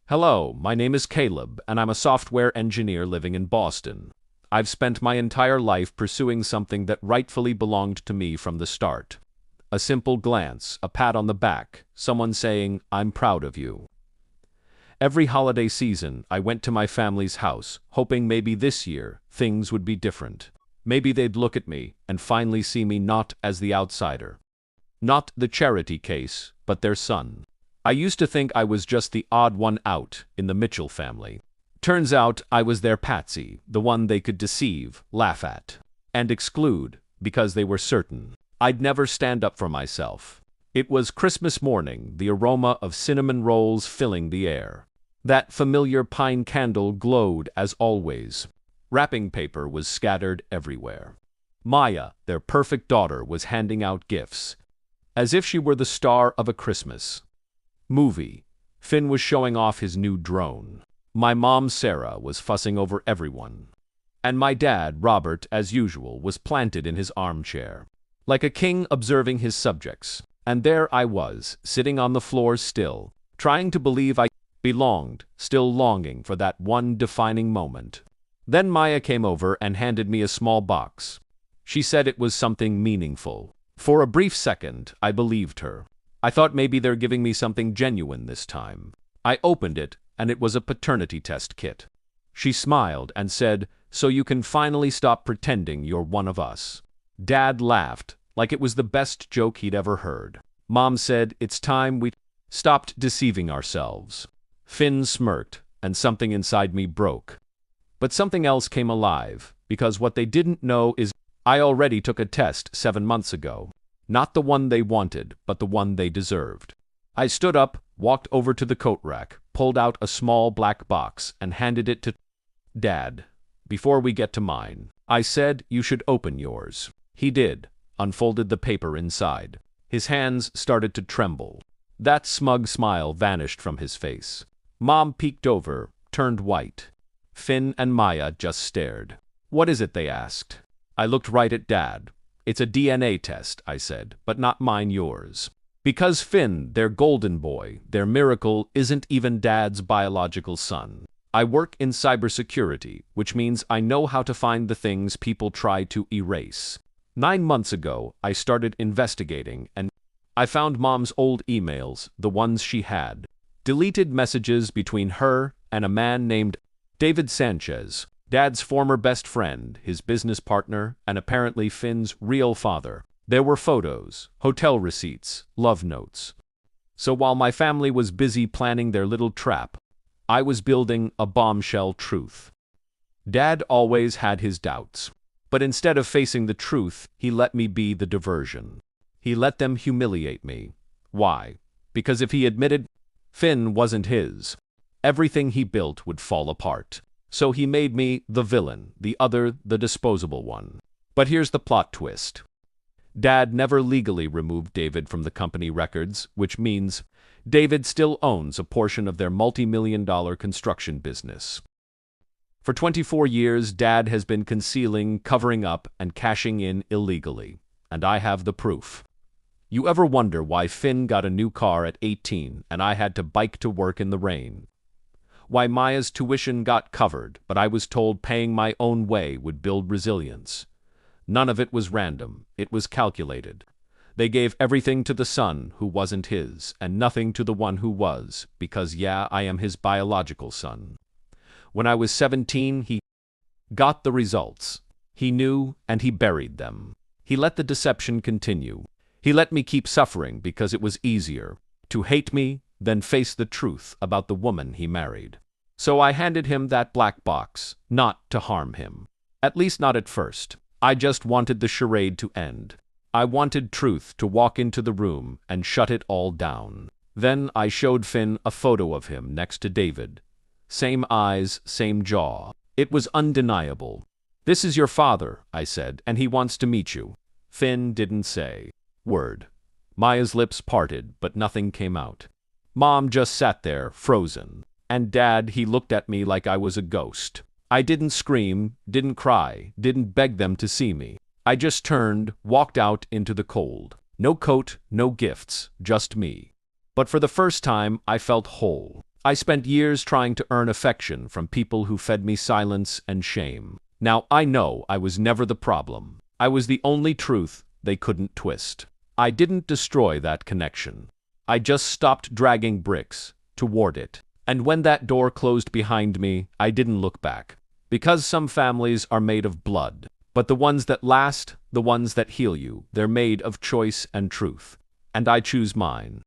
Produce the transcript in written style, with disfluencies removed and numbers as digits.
Hello, my name is Caleb, and I'm a software engineer living in Boston. I've spent my entire life pursuing something that rightfully belonged to me from the start. A simple glance, a pat on the back, someone saying, "I'm proud of you." Every holiday season, I went to my family's house, hoping maybe this year things would be different. Maybe they'd look at me and finally see me not as the outsider. Not the charity case, but their son. I used to think I was just the odd one out in the Mitchell family. Turns out I was their patsy, the one they could deceive, laugh at, and exclude, because they were certain I'd never stand up for myself. It was Christmas morning, the aroma of cinnamon rolls filling the air. That familiar pine candle glowed as always. Wrapping paper was scattered everywhere. Maya, their perfect daughter, was handing out gifts, as if she were the star of a Christmas movie. Finn was showing off his new drone. My mom, Sarah, was fussing over everyone. And my dad, Robert, as usual, was planted in his armchair, like a king observing his subjects. And there I was, sitting on the floor still, trying to believe I belonged, still longing for that one defining moment. Then Maya came over and handed me a small box. She said it was something meaningful. For a brief second, I believed her. I thought maybe they're giving me something genuine this time. I opened it, and it was a paternity test kit. She smiled and said, "So you can finally stop pretending you're one of us." Dad laughed, like it was the best joke he'd ever heard. Mom said, "It's time we stopped deceiving ourselves." Finn smirked, and something inside me broke. But something else came alive, because what they didn't know is I already took a test 7 months ago. Not the one they wanted, but the one they deserved. I stood up, walked over to the coat rack, pulled out a small black box, and handed it to Dad. "Before we get to mine," I said, "you should open yours." He did, unfolded the paper inside. His hands started to tremble. That smug smile vanished from his face. Mom peeked over, turned white. Finn and Maya just stared. "What is it?" they asked. I looked right at Dad. "It's a DNA test," I said, "but not mine, yours." Because Finn, their golden boy, their miracle, isn't even Dad's biological son. I work in cybersecurity, which means I know how to find the things people try to erase. 9 months ago, I started investigating, and I found Mom's old emails, the ones she had. Deleted messages between her and a man named David Sanchez, Dad's former best friend, his business partner, and apparently Finn's real father. There were photos, hotel receipts, love notes. So while my family was busy planning their little trap, I was building a bombshell truth. Dad always had his doubts, but instead of facing the truth, he let me be the diversion. He let them humiliate me. Why? Because if he admitted Finn wasn't his, everything he built would fall apart. So he made me the villain, the other the disposable one. But here's the plot twist. Dad never legally removed David from the company records, which means David still owns a portion of their multi-million-dollar construction business. For 24 years, Dad has been concealing, covering up, and cashing in illegally. And I have the proof. You ever wonder why Finn got a new car at 18 and I had to bike to work in the rain? Why Maya's tuition got covered, but I was told paying my own way would build resilience? None of it was random. It was calculated. They gave everything to the son who wasn't his, and nothing to the one who was, because yeah, I am his biological son. When I was 17, he got the results. He knew, and he buried them. He let the deception continue. He let me keep suffering because it was easier to hate me than face the truth about the woman he married. So I handed him that black box, not to harm him. At least not at first. I just wanted the charade to end. I wanted truth to walk into the room and shut it all down. Then I showed Finn a photo of him next to David. Same eyes, same jaw. It was undeniable. "This is your father," I said, "and he wants to meet you." Finn didn't say word. Maya's lips parted, but nothing came out. Mom just sat there, frozen. And Dad, he looked at me like I was a ghost. I didn't scream, didn't cry, didn't beg them to see me. I just turned, walked out into the cold. No coat, no gifts, just me. But for the first time, I felt whole. I spent years trying to earn affection from people who fed me silence and shame. Now I know I was never the problem. I was the only truth they couldn't twist. I didn't destroy that connection. I just stopped dragging bricks toward it. And when that door closed behind me, I didn't look back. Because some families are made of blood. But the ones that last, the ones that heal you, they're made of choice and truth. And I choose mine.